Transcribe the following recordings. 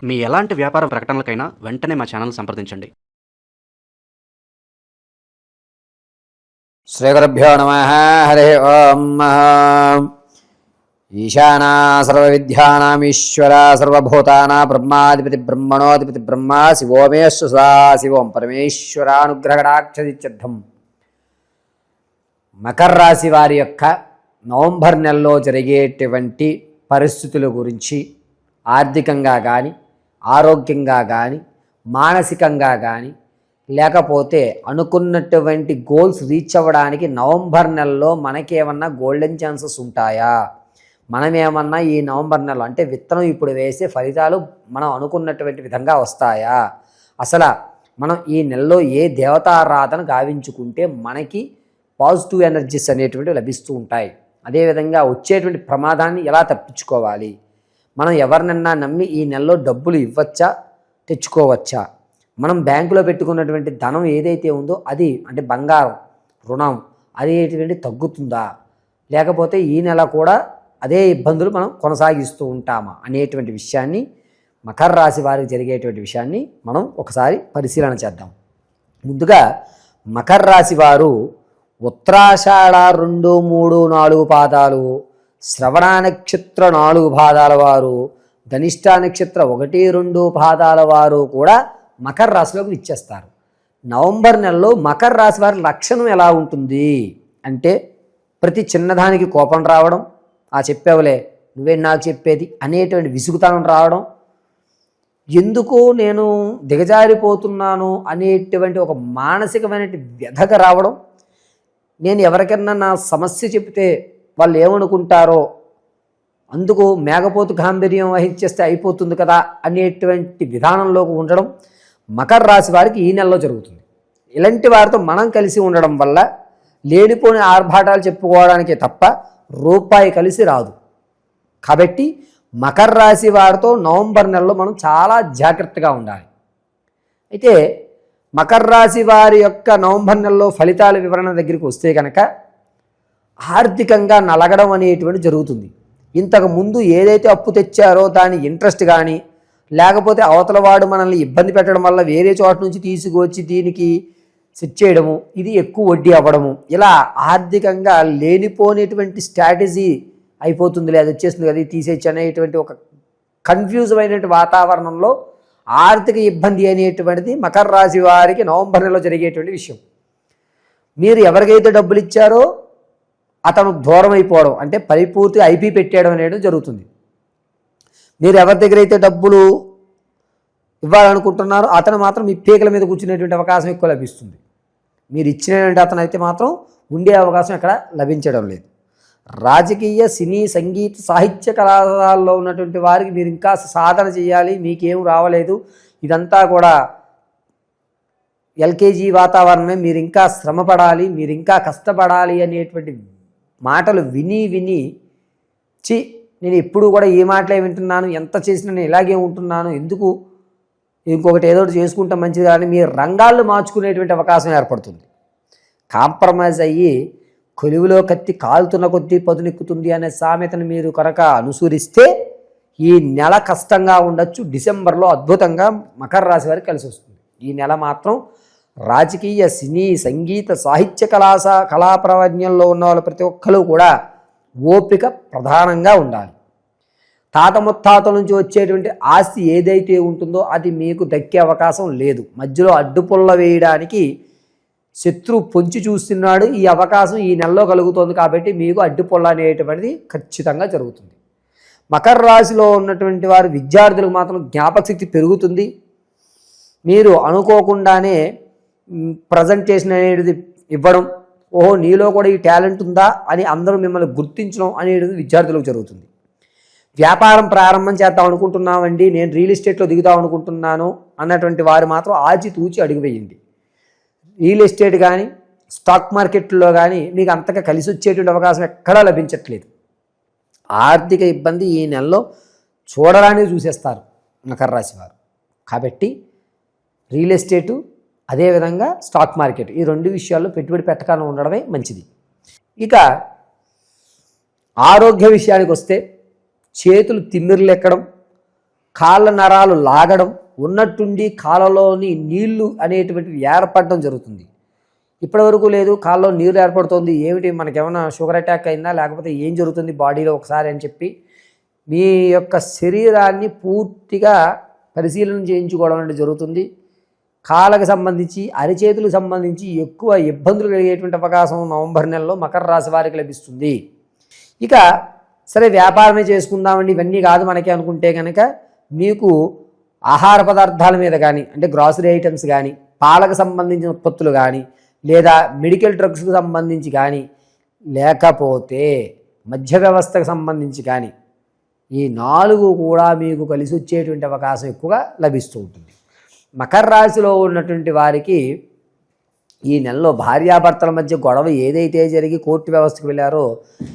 మీ ఎలాంటి వ్యాపార ప్రకటనలకైనా వెంటనే మా ఛానల్ సంప్రదించండి. శ్రీగురుభ్యో నమః. హరి ఓం. ఈశానా సర్వవిద్యానామీశ్వర సర్వభూతానా బ్రహ్మాధిపతి బ్రహ్మణోధిపతి బ్రహ్మ శివో మే సదాశివం పరమేశ్వరానుగ్రహడాక్షదిత్యర్థం. మకర రాశి వారి యొక్క నవంబర్ నెలలో జరిగేటువంటి పరిస్థితుల గురించి ఆర్థికంగా కానీ, ఆరోగ్యంగా కానీ, మానసికంగా కానీ, లేకపోతే అనుకున్నటువంటి గోల్స్ రీచ్ అవ్వడానికి నవంబర్ నెలలో మనకేమన్నా గోల్డెన్ ఛాన్సెస్ ఉంటాయా? మనమేమన్నా ఈ నవంబర్ నెలలో అంటే విత్తనం ఇప్పుడు వేసే ఫలితాలు మనం అనుకున్నటువంటి విధంగా వస్తాయా? అసలు మనం ఈ నెలలో ఏ దేవతారాధన గావించుకుంటే మనకి పాజిటివ్ ఎనర్జీస్ అనేటువంటివి లభిస్తూ ఉంటాయి? అదేవిధంగా వచ్చేటువంటి ప్రమాదాన్ని ఎలా తప్పించుకోవాలి? మనం ఎవరినన్నా నమ్మి ఈ నెలలో డబ్బులు ఇవ్వచ్చా, తెచ్చుకోవచ్చా? మనం బ్యాంకులో పెట్టుకున్నటువంటి ధనం ఏదైతే ఉందో అది అంటే బంగారం, రుణం అదేటువంటి తగ్గుతుందా, లేకపోతే ఈ నెల కూడా అదే ఇబ్బందులు మనం కొనసాగిస్తూ ఉంటామా అనేటువంటి విషయాన్ని, మకర రాశి వారికి జరిగేటువంటి విషయాన్ని మనం ఒకసారి పరిశీలన చేద్దాం. ముందుగా మకర రాశి వారు ఉత్తరాషాఢ 2, 3, 4 పాదాలు, శ్రవణ నక్షత్ర 4 పాదాల వారు, ధనిష్ట నక్షత్ర 1, 2 పాదాల వారు కూడా మకర రాశిలోకి ఇచ్చేస్తారు. నవంబర్ నెలలో మకర రాశి వారి లక్షణం ఎలా ఉంటుంది అంటే ప్రతి చిన్నదానికి కోపం రావడం, ఆ చెప్పావులే నువ్వే నాకు చెప్పేది అనేటువంటి విసుగుతనం రావడం, ఎందుకు నేను దిగజారిపోతున్నాను అనేటువంటి ఒక మానసికమైన వ్యధక రావడం, నేను ఎవరికైనా నా సమస్య చెప్తే వాళ్ళు ఏమనుకుంటారో అందుకు మేఘపోతు గాంభీర్యం వహించేస్తే అయిపోతుంది కదా అనేటువంటి విధానంలోకి ఉండడం మకర రాశి వారికి ఈ నెలలో జరుగుతుంది. ఇలాంటి వారితో మనం కలిసి ఉండడం వల్ల లేనిపోని ఆర్భాటాలు చెప్పుకోవడానికే తప్ప రూపాయి కలిసి రాదు. కాబట్టి మకర రాశి వారితో నవంబర్ నెలలో మనం చాలా జాగ్రత్తగా ఉండాలి. అయితే మకర రాశి వారి యొక్క నవంబర్ నెలలో ఫలితాల వివరణ దగ్గరికి వస్తే కనుక ఆర్థికంగా నలగడం అనేటువంటి జరుగుతుంది. ఇంతకు ముందు ఏదైతే అప్పు తెచ్చారో దాని ఇంట్రెస్ట్ కానీ, లేకపోతే అవతల వాడు మనల్ని ఇబ్బంది పెట్టడం వల్ల వేరే చోట నుంచి తీసుకువచ్చి దీనికి సెట్ చేయడము, ఇది ఎక్కువ వడ్డీ అవ్వడము, ఇలా ఆర్థికంగా లేనిపోనేటువంటి స్ట్రాటజీ అయిపోతుంది, లేదా వచ్చేస్తుంది కదా తీసేయచ్చు అనేటువంటి ఒక కన్ఫ్యూజ్ అయినటువంటి వాతావరణంలో ఆర్థిక ఇబ్బంది అనేటువంటిది మకర రాశి వారికి నవంబర్ నెలలో జరిగేటువంటి విషయం. మీరు ఎవరికైతే డబ్బులు ఇచ్చారో అతను దూరం అయిపోవడం అంటే పరిపూర్తిగా ఐపీ పెట్టేయడం అనేది జరుగుతుంది. మీరు ఎవరి దగ్గర అయితే డబ్బులు ఇవ్వాలనుకుంటున్నారో అతను మాత్రం మీ పీకల మీద కూర్చునేటువంటి అవకాశం ఎక్కువ లభిస్తుంది. మీరు ఇచ్చినటువంటి అతను అయితే మాత్రం ఉండే అవకాశం ఎక్కడ లభించడం లేదు. రాజకీయ, సినీ, సంగీత, సాహిత్య కళాశాలలో ఉన్నటువంటి వారికి మీరు ఇంకా సాధన చేయాలి, మీకేం రావలేదు, ఇదంతా కూడా ఎల్కేజీ వాతావరణమే, మీరు ఇంకా శ్రమపడాలి, మీరు ఇంకా కష్టపడాలి అనేటువంటి మాటలు విని నేను ఎప్పుడు కూడా ఏ మాటలే వింటున్నాను, ఎంత చేసినా నేను ఇలాగే ఉంటున్నాను, ఎందుకు ఇంకొకటి ఏదో చేసుకుంటే మంచిది కానీ మీరు రంగాల్లో మార్చుకునేటువంటి అవకాశం ఏర్పడుతుంది. కాంప్రమైజ్ అయ్యి కొలువులో కత్తి కాలుతున్న కొద్దీ పదునెక్కుతుంది అనే సామెతను మీరు కనుక అనుసరిస్తే ఈ నెల కష్టంగా ఉండొచ్చు. డిసెంబర్లో అద్భుతంగా మకర రాశి వారికి కలిసి వస్తుంది. ఈ నెల మాత్రం రాజకీయ, సినీ, సంగీత, సాహిత్య కళా ప్రావీణ్యంలో ఉన్న వాళ్ళు ప్రతి ఒక్కరు కూడా ఓపిక ప్రధానంగా ఉండాలి. తాత ముత్తాతల నుంచి వచ్చేటువంటి ఆస్తి ఏదైతే ఉంటుందో అది మీకు దక్కే అవకాశం లేదు. మధ్యలో అడ్డుపుల్ల వేయడానికి శత్రువు పొంచి చూస్తున్నాడు. ఈ అవకాశం ఈ నెలలో కలుగుతుంది కాబట్టి మీకు అడ్డుపుల్ల అనేటువంటిది ఖచ్చితంగా జరుగుతుంది. మకర రాశిలో ఉన్నటువంటి వారు విద్యార్థులకు మాత్రం జ్ఞాపకశక్తి పెరుగుతుంది. మీరు అనుకోకుండానే ప్రజెంటేషన్ అనేది ఇవ్వడం, ఓహో నీలో కూడా ఈ టాలెంట్ ఉందా అని అందరూ మిమ్మల్ని గుర్తించడం అనేది విద్యార్థులకు జరుగుతుంది. వ్యాపారం ప్రారంభం చేద్దాం అనుకుంటున్నామండి, నేను రియల్ ఎస్టేట్లో దిగుదాం అనుకుంటున్నాను అన్నటువంటి వారు మాత్రం ఆచితూచి అడుగు వేయండి. రియల్ ఎస్టేట్ కానీ, స్టాక్ మార్కెట్లో కానీ మీకు అంతగా కలిసి వచ్చేటువంటి అవకాశం ఎక్కడా లభించట్లేదు. ఆర్థిక ఇబ్బంది ఈ నెలలో చూడరానే చూసేస్తారు మకర రాశి వారు. కాబట్టి రియల్ ఎస్టేటు, అదేవిధంగా స్టాక్ మార్కెట్, ఈ 2 విషయాల్లో పెట్టుబడి పెట్టకుండా ఉండడమే మంచిది. ఇక ఆరోగ్య విషయానికి వస్తే చేతులు తిమ్మిర్లు ఎక్కడం, కాళ్ళ నరాలు లాగడం, ఉన్నట్టుండి కాళ్ళలోని నీళ్లు అనేటువంటివి ఏర్పడడం జరుగుతుంది. ఇప్పటివరకు లేదు, కాళ్ళలో నీరు ఏర్పడుతుంది, ఏమిటి మనకేమైనా షుగర్ అటాక్ అయిందా లేకపోతే ఏం జరుగుతుంది బాడీలో ఒకసారి అని చెప్పి మీ యొక్క శరీరాన్ని పూర్తిగా పరిశీలన చేయించుకోవడం అనేది జరుగుతుంది. కాళ్ళకు సంబంధించి అరిచేతులకు సంబంధించి ఎక్కువ ఇబ్బందులు కలిగేటువంటి అవకాశం నవంబర్ నెలలో మకర రాశి వారికి లభిస్తుంది. ఇక సరే వ్యాపారమే చేసుకుందామండి ఇవన్నీ కాదు మనకి అనుకుంటే కనుక మీకు ఆహార పదార్థాల మీద కానీ అంటే గ్రాసరీ ఐటమ్స్ కానీ పాలకు సంబంధించిన ఉత్పత్తులు కానీ లేదా మెడికల్ డ్రగ్స్కి సంబంధించి కానీ లేకపోతే మధ్య వ్యవస్థకు సంబంధించి కానీ ఈ 4 కూడా మీకు కలిసి వచ్చేటువంటి అవకాశం ఎక్కువగా లభిస్తూ ఉంటుంది. మకర రాశిలో ఉన్నటువంటి వారికి ఈ నెలలో భార్యాభర్తల మధ్య గొడవ ఏదైతే జరిగి కోర్టు వ్యవస్థకు వెళ్ళారో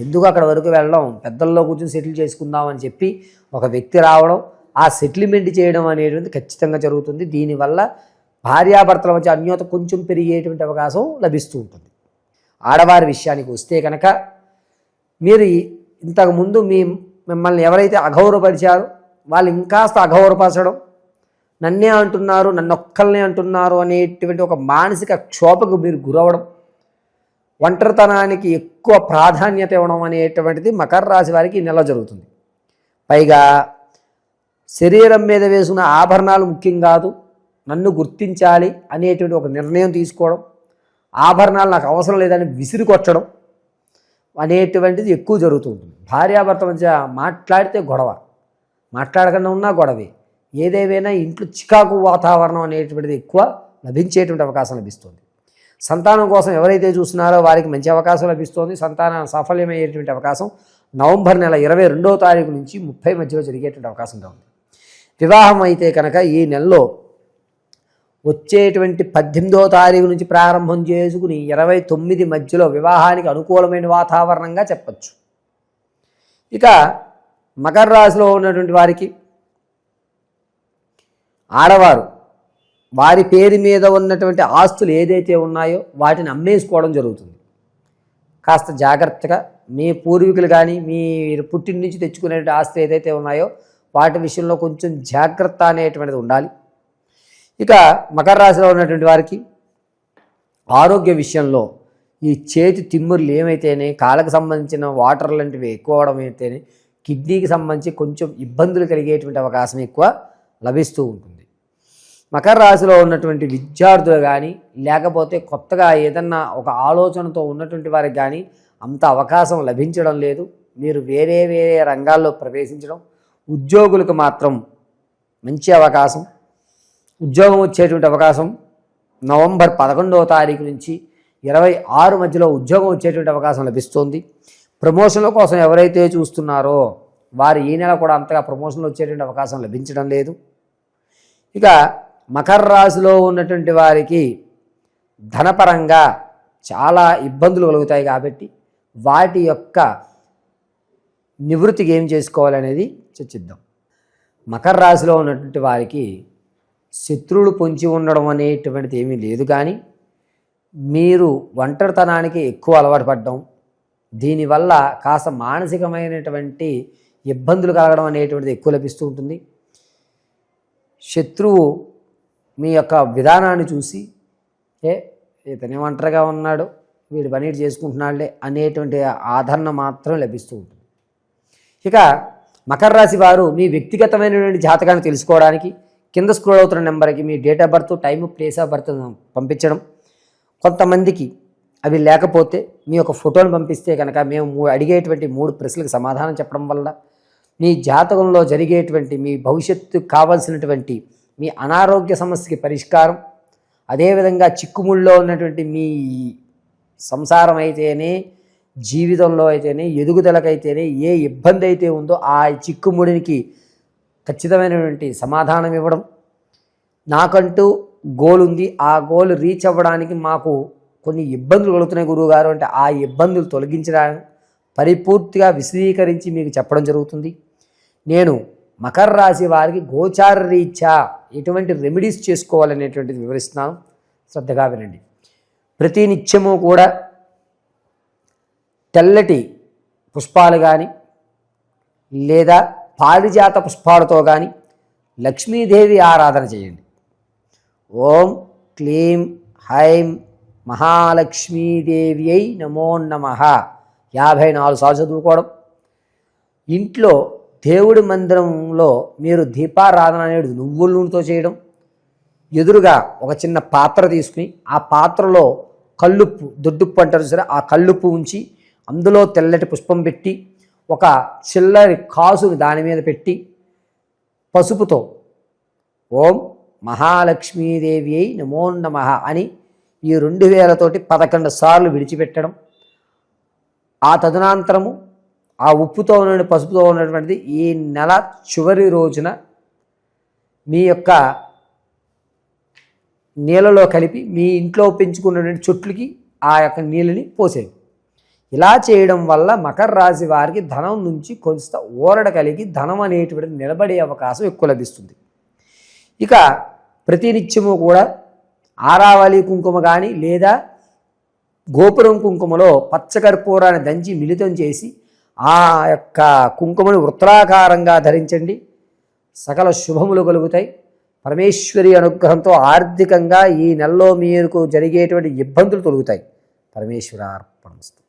ఎందుకు అక్కడ వరకు వెళ్ళడం, పెద్దల్లో కూర్చొని సెటిల్ చేసుకుందామని చెప్పి ఒక వ్యక్తి రావడం, ఆ సెటిల్మెంట్ చేయడం అనేటువంటి ఖచ్చితంగా జరుగుతుంది. దీనివల్ల భార్యాభర్తల మధ్య అన్యోన్యత కొంచెం పెరిగేటువంటి అవకాశం లభిస్తూ ఉంటుంది. ఆడవారి విషయానికి వస్తే కనుక మీరు ఇంతకుముందు మిమ్మల్ని ఎవరైతే అగౌరవపరిచారో వాళ్ళు ఇంకాస్త అగౌరవపరచడం, నన్నే అంటున్నారు, నన్నొక్కల్నే అంటున్నారు అనేటువంటి ఒక మానసిక క్షోభకు మీరు గురవడం, ఒంటరితనానికి ఎక్కువ ప్రాధాన్యత ఇవ్వడం అనేటువంటిది మకర రాశి వారికి ఈ నెల జరుగుతుంది. పైగా శరీరం మీద వేసుకున్న ఆభరణాలు ముఖ్యం కాదు, నన్ను గుర్తించాలి అనేటువంటి ఒక నిర్ణయం తీసుకోవడం, ఆభరణాలు నాకు అవసరం లేదని విసిరికొట్టడం అనేటువంటిది ఎక్కువ జరుగుతూ ఉంటుంది. భార్యాభర్త మధ్య మాట్లాడితే గొడవ, మాట్లాడకుండా ఉన్నా గొడవే, ఏదేమైనా ఇంట్లో చికాకు వాతావరణం అనేటువంటిది ఎక్కువ లభించేటువంటి అవకాశం లభిస్తుంది. సంతానం కోసం ఎవరైతే చూస్తున్నారో వారికి మంచి అవకాశం లభిస్తుంది. సంతానం సాఫల్యమయ్యేటువంటి అవకాశం నవంబర్ నెల 22వ తారీఖు నుంచి 30 మధ్యలో జరిగేటువంటి అవకాశం ఉంది. వివాహం అయితే కనుక ఈ నెలలో వచ్చేటువంటి 18వ తారీఖు నుంచి ప్రారంభం చేసుకుని 29 మధ్యలో వివాహానికి అనుకూలమైన వాతావరణంగా చెప్పచ్చు. ఇక మకర రాశిలో ఉన్నటువంటి వారికి ఆడవారు వారి పేరు మీద ఉన్నటువంటి ఆస్తులు ఏదైతే ఉన్నాయో వాటిని అమ్మేసుకోవడం జరుగుతుంది. కాస్త జాగ్రత్తగా మీ పూర్వీకులు కానీ మీరు పుట్టిన నుంచి తెచ్చుకునే ఆస్తులు ఏదైతే ఉన్నాయో వాటి విషయంలో కొంచెం జాగ్రత్త అనేటువంటిది ఉండాలి. ఇక మకర రాశిలో ఉన్నటువంటి వారికి ఆరోగ్య విషయంలో ఈ చేతి తిమ్ముర్లు ఏమైతేనే, కాళ్ళకు సంబంధించిన వాటర్ లాంటివి ఎక్కువ అవడం అయితేనే, కిడ్నీకి సంబంధించి కొంచెం ఇబ్బందులు కలిగేటువంటి అవకాశం ఎక్కువ లభిస్తూ ఉంటుంది. మకర రాశిలో ఉన్నటువంటి విద్యార్థులు కానీ లేకపోతే కొత్తగా ఏదన్నా ఒక ఆలోచనతో ఉన్నటువంటి వారికి కానీ అంత అవకాశం లభించడం లేదు. మీరు వేరే వేరే రంగాల్లో ప్రవేశించడం, ఉద్యోగులకు మాత్రం మంచి అవకాశం, ఉద్యోగం వచ్చేటువంటి అవకాశం నవంబర్ 11వ తారీఖు నుంచి 26 మధ్యలో ఉద్యోగం వచ్చేటువంటి అవకాశం లభిస్తుంది. ప్రమోషన్ల కోసం ఎవరైతే చూస్తున్నారో వారు ఈ నెల కూడా అంతగా ప్రమోషన్లు వచ్చేటువంటి అవకాశం లభించడం లేదు. ఇక మకర రాశిలో ఉన్నటువంటి వారికి ధనపరంగా చాలా ఇబ్బందులు కలుగుతాయి కాబట్టి వాటి యొక్క నివృత్తికి ఏం చేసుకోవాలనేది చర్చిద్దాం. మకర రాశిలో ఉన్నటువంటి వారికి శత్రువులు పొంచి ఉండడం అనేటువంటిది ఏమీ లేదు, కానీ మీరు ఒంటరితనానికి ఎక్కువ అలవాటు పడడం, దీనివల్ల కాస్త మానసికమైనటువంటి ఇబ్బందులు కలగడం అనేటువంటిది ఎక్కువ లభిస్తూ ఉంటుంది. శత్రువు మీ యొక్క విధానాన్ని చూసి ఇతనే ఒంటరిగా ఉన్నాడు, వీడి పని చేసుకుంటున్నాడులే అనేటువంటి ఆదరణ మాత్రం లభిస్తూ ఉంటుంది. ఇక మకర రాశి వారు మీ వ్యక్తిగతమైనటువంటి జాతకాన్ని తెలుసుకోవడానికి కింద స్క్రోల్ అవుతున్న నెంబర్కి మీ date of birth, time, place of birth పంపించడం. కొంతమందికి అవి లేకపోతే మీ యొక్క ఫోటోను పంపిస్తే కనుక మేము అడిగేటువంటి 3 ప్రశ్నలకు సమాధానం చెప్పడం వల్ల మీ జాతకంలో జరిగేటువంటి మీ భవిష్యత్తు కావాల్సినటువంటి మీ అనారోగ్య సమస్యకి పరిష్కారం, అదేవిధంగా చిక్కుముళ్ళలో ఉన్నటువంటి మీ సంసారం అయితేనే, జీవితంలో అయితేనే, ఎదుగుదలకైతేనే ఏ ఇబ్బంది అయితే ఉందో ఆ చిక్కుముడికి ఖచ్చితమైనటువంటి సమాధానం ఇవ్వడం. నాకంటూ గోల్ ఉంది, ఆ గోల్ రీచ్ అవ్వడానికి మాకు కొన్ని ఇబ్బందులు కలుగుతున్నాయి గురువుగారు అంటే ఆ ఇబ్బందులు తొలగించడానికి పరిపూర్తిగా విశదీకరించి మీకు చెప్పడం జరుగుతుంది. నేను మకర రాశి వారికి గోచార రీత్యా ఎటువంటి రెమెడీస్ చేసుకోవాలనేటువంటిది వివరిస్తున్నాను, శ్రద్ధగా వినండి. ప్రతి నిత్యము కూడా తెల్లటి పుష్పాలు కానీ లేదా పారిజాత పుష్పాలతో కానీ లక్ష్మీదేవి ఆరాధన చేయండి. ఓం క్లీం హైం మహాలక్ష్మీదేవి అయి నమో నమః 54 సార్లు చదువుకోవడం. ఇంట్లో దేవుడి మందిరంలో మీరు దీపారాధన అనేది నువ్వుల నూనెతో చేయడం. ఎదురుగా ఒక చిన్న పాత్ర తీసుకుని ఆ పాత్రలో కల్లుప్పు, దొడ్డుప్పు అంటారు సరే, ఆ కల్లుప్పు ఉంచి అందులో తెల్లటి పుష్పం పెట్టి ఒక చిల్లరి కాసుని దాని మీద పెట్టి పసుపుతో ఓం మహాలక్ష్మీదేవి అయి నమో నమః అని ఈ 2000తోటి 11 సార్లు విడిచిపెట్టడం. ఆ తదనంతరము ఆ ఉప్పుతో ఉన్న పసుపుతో ఉన్నటువంటిది ఈ నెల చివరి రోజున మీ యొక్క నీళ్ళలో కలిపి మీ ఇంట్లో పెంచుకున్నటువంటి చెట్లకి ఆ యొక్క నీళ్ళని పోసేది. ఇలా చేయడం వల్ల మకర రాశి వారికి ధనం నుంచి కొంత ఊరట కలిగి ధనం అనేటువంటి నిలబడే అవకాశం ఎక్కువ లభిస్తుంది. ఇక ప్రతినిత్యము కూడా ఆరావళి కుంకుమ కానీ లేదా గోపురం కుంకుమలో పచ్చకర్పూరాన్ని దంచి మిళితం చేసి ఆ యొక్క కుంకుమను వృత్తాకారంగా ధరించండి. సకల శుభములు కలుగుతాయి. పరమేశ్వరి అనుగ్రహంతో ఆర్థికంగా ఈ నెలలో మీకు జరిగేటువంటి ఇబ్బందులు తొలుగుతాయి. పరమేశ్వరార్పణమస్తు.